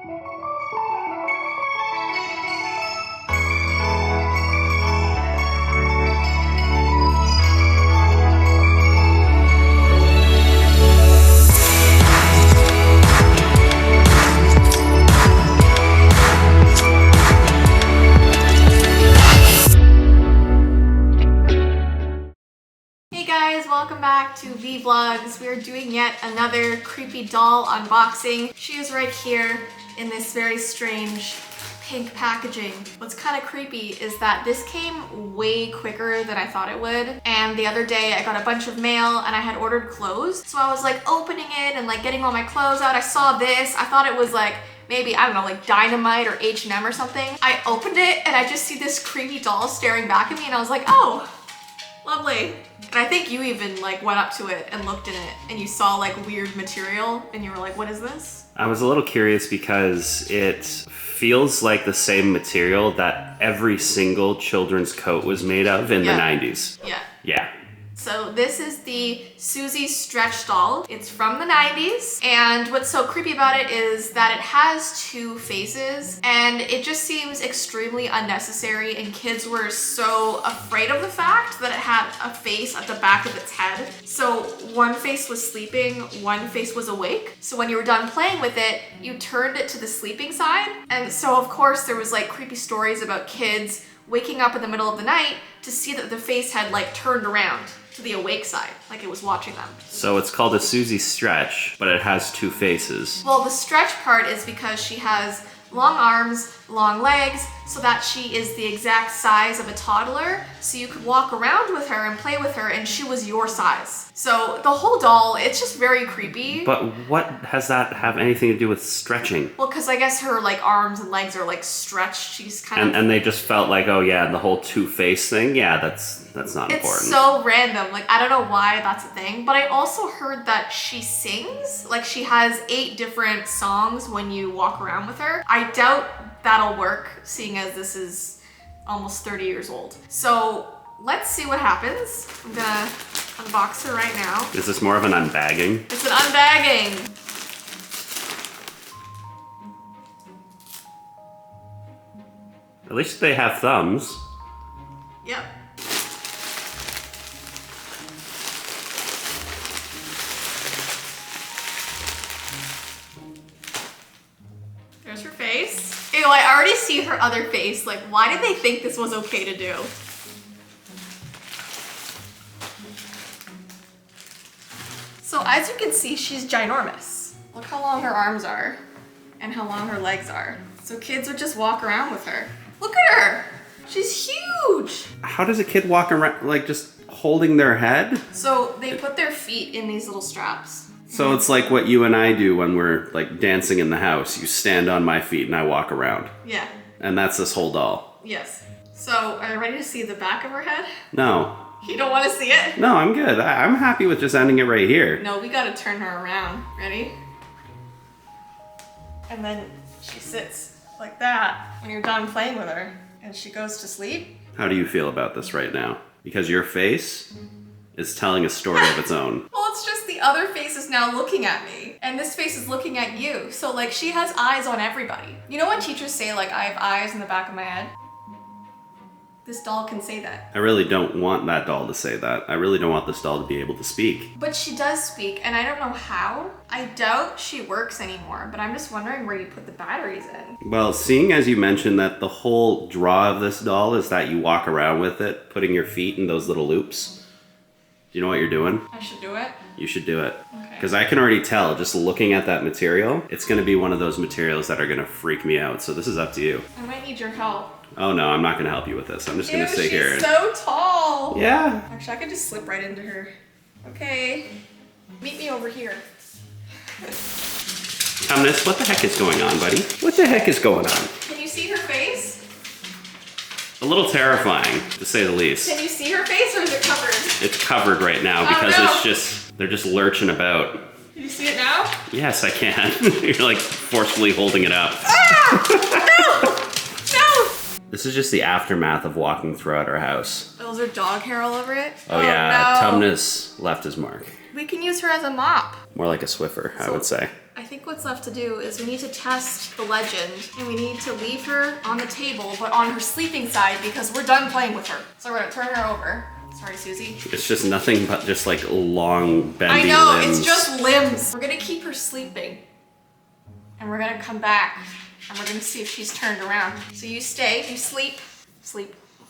Welcome back to Vee Vlogs. We are doing yet another creepy doll unboxing. She is right here in this very strange pink packaging. What's kind of creepy is that this came way quicker than I thought it would. And the other day I got a bunch of mail and I had ordered clothes. So I was like opening it and like getting all my clothes out. I saw this. I thought it was like maybe, I don't know, like Dynamite or H&M or something. I opened it and I just see this creepy doll staring back at me and I was like, oh, lovely. And I think you even like went up to it and looked in it and you saw like weird material and you were like, what is this? I was a little curious because it feels like the same material that every single children's coat was made of in the 90s. Yeah. Yeah. So this is the Susie Stretch doll. It's from the 90s. And what's so creepy about it is that it has two faces and it just seems extremely unnecessary, and kids were so afraid of the fact that it had a face at the back of its head. So one face was sleeping, one face was awake. So when you were done playing with it, you turned it to the sleeping side. And so of course there was like creepy stories about kids waking up in the middle of the night to see that the face had like turned around to the awake side, like it was watching them. So it's called a Susie Stretch, but it has two faces. Well, the stretch part is because she has long arms, long legs, so that she is the exact size of a toddler. So you could walk around with her and play with her and she was your size. So the whole doll, it's just very creepy. But what has that have anything to do with stretching? Well, because I guess her like arms and legs are like stretched. She's kind of... And they just felt like, oh yeah, the whole two-face thing, yeah, that's not important. It's so random. Like, I don't know why that's a thing, but I also heard that she sings. Like, she has 8 different songs when you walk around with her. I doubt that'll work, seeing as this is almost 30 years old. So let's see what happens. I'm gonna unbox her right now. Is this more of an unbagging? It's an unbagging. At least they have thumbs. Yep. There's her face. Ew, I already see her other face. Like, why did they think this was okay to do? So as you can see, she's ginormous. Look how long her arms are and how long her legs are. So kids would just walk around with her. Look at her. She's huge. How does a kid walk around, like just holding their head? So they put their feet in these little straps. So it's like what you and I do when we're like dancing in the house. You stand on my feet and I walk around. Yeah. And that's this whole doll. Yes. So are you ready to see the back of her head? No. You don't want to see it? No, I'm good. I'm happy with just ending it right here. No, we gotta turn her around. Ready? And then she sits like that when you're done playing with her and she goes to sleep. How do you feel about this right now? Because your face is telling a story of its own. Well, it's just the other face is now looking at me and this face is looking at you. So like she has eyes on everybody. You know when teachers say like I have eyes in the back of my head? This doll can say that. I really don't want that doll to say that. I really don't want this doll to be able to speak. But she does speak, and I don't know how. I doubt she works anymore, but I'm just wondering where you put the batteries in. Well, seeing as you mentioned that the whole draw of this doll is that you walk around with it, putting your feet in those little loops. Do you know what you're doing? I should do it? You should do it. Okay. Because I can already tell, just looking at that material, it's going to be one of those materials that are going to freak me out. So this is up to you. I might need your help. Oh no, I'm not gonna help you with this. I'm just gonna sit here. She's so tall. Yeah. Actually, I could just slip right into her. Okay. Meet me over here. Thomas, what the heck is going on, buddy? What the heck is going on? Can you see her face? A little terrifying, to say the least. Can you see her face or is it covered? It's covered right now because it's just, they're just lurching about. Can you see it now? Yes, I can. You're like forcefully holding it up. Ah! No! No! This is just the aftermath of walking throughout our house. Those are dog hair all over it? Oh yeah, no. Tumnus left his mark. We can use her as a mop. More like a Swiffer, I would say. I think what's left to do is we need to test the legend and we need to leave her on the table, but on her sleeping side because we're done playing with her. So we're gonna turn her over. Sorry, Susie. It's just nothing but just like long, bendy I know, limbs. it's just limbs. We're gonna keep her sleeping. And we're gonna come back and we're gonna see if she's turned around. So you stay, you sleep,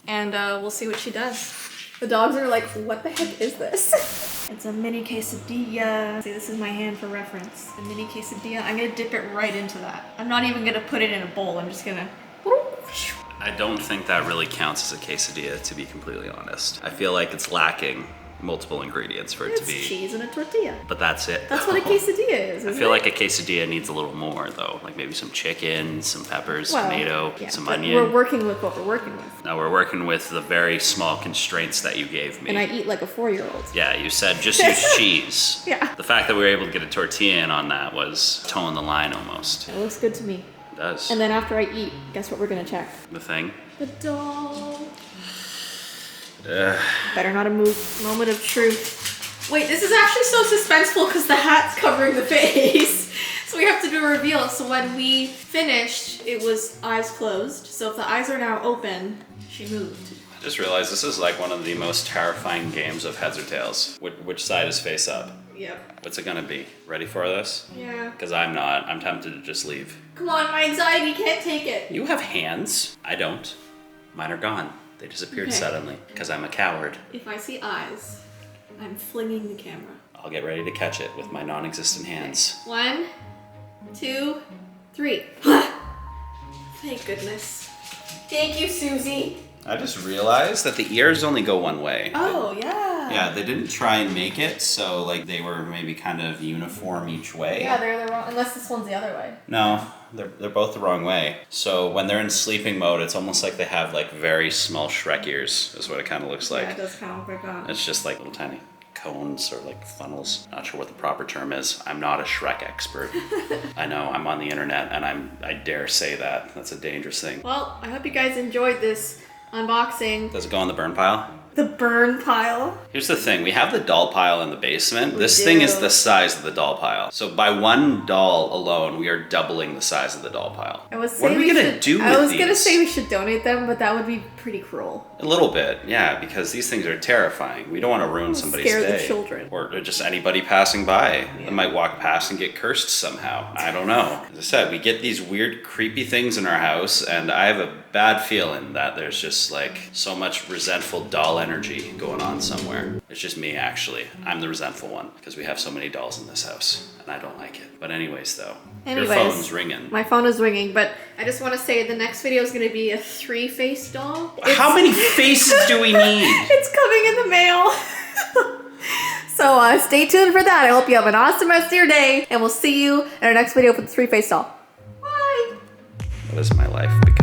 and we'll see what she does. The dogs are like, what the heck is this? It's a mini quesadilla. See, this is my hand for reference. A mini quesadilla. I'm gonna dip it right into that. I'm not even gonna put it in a bowl. I'm just gonna... I don't think that really counts as a quesadilla, to be completely honest. I feel like it's lacking multiple ingredients for it to be. It's cheese and a tortilla. But that's it. That's what a quesadilla is, I feel like a quesadilla needs a little more though. Like maybe some chicken, some peppers, tomato, some onion. We're working with what we're working with. Now we're working with the very small constraints that you gave me. And I eat like a 4-year-old. Yeah, you said just use cheese. Yeah. The fact that we were able to get a tortilla in on that was towing the line almost. It looks good to me. It does. And then after I eat, guess what we're gonna check? The thing. The doll. Better not a moment of truth. Wait, this is actually so suspenseful because the hat's covering the face. So we have to do a reveal. So when we finished, it was eyes closed. So if the eyes are now open, she moved. I just realized this is like one of the most terrifying games of heads or tails. Which side is face up? Yep. What's it gonna be? Ready for this? Yeah. Because I'm not. I'm tempted to just leave. Come on, my anxiety can't take it. You have hands. I don't. Mine are gone. They disappeared suddenly because I'm a coward. If I see eyes, I'm flinging the camera. I'll get ready to catch it with my non-existent hands. 1, 2, 3. Thank goodness. Thank you, Susie. I just realized that the ears only go one way. Oh, yeah. Yeah, they didn't try and make it so like they were maybe kind of uniform each way. Yeah, they're the wrong, unless this one's the other way. No, they're both the wrong way. So when they're in sleeping mode, it's almost like they have like very small Shrek ears, is what it kind of looks like. Yeah, it does kind of look like that. It's just like little tiny cones or like funnels. Not sure what the proper term is. I'm not a Shrek expert. I know, I'm on the internet and I dare say that. That's a dangerous thing. Well, I hope you guys enjoyed this unboxing. Does it go on the burn pile? The burn pile. Here's the thing, we have the doll pile in the basement. This thing is the size of the doll pile. So by one doll alone, we are doubling the size of the doll pile. What are we gonna do with these? I was gonna say we should donate them, but that would be pretty cruel. A little bit, yeah, because these things are terrifying. We don't want to ruin somebody's day. Scare the children. Or just anybody passing by. They might walk past and get cursed somehow. I don't know. As I said, we get these weird, creepy things in our house, and I have a bad feeling that there's just like so much resentful doll energy going on somewhere. It's just me, actually. I'm the resentful one because we have so many dolls in this house and I don't like it. But anyways though, your phone's ringing. My phone is ringing, but I just want to say the next video is going to be a 3-face doll. How many faces do we need? It's coming in the mail. So stay tuned for that. I hope you have an awesome rest of your day and we'll see you in our next video for the 3-face doll. Bye. What is my life become?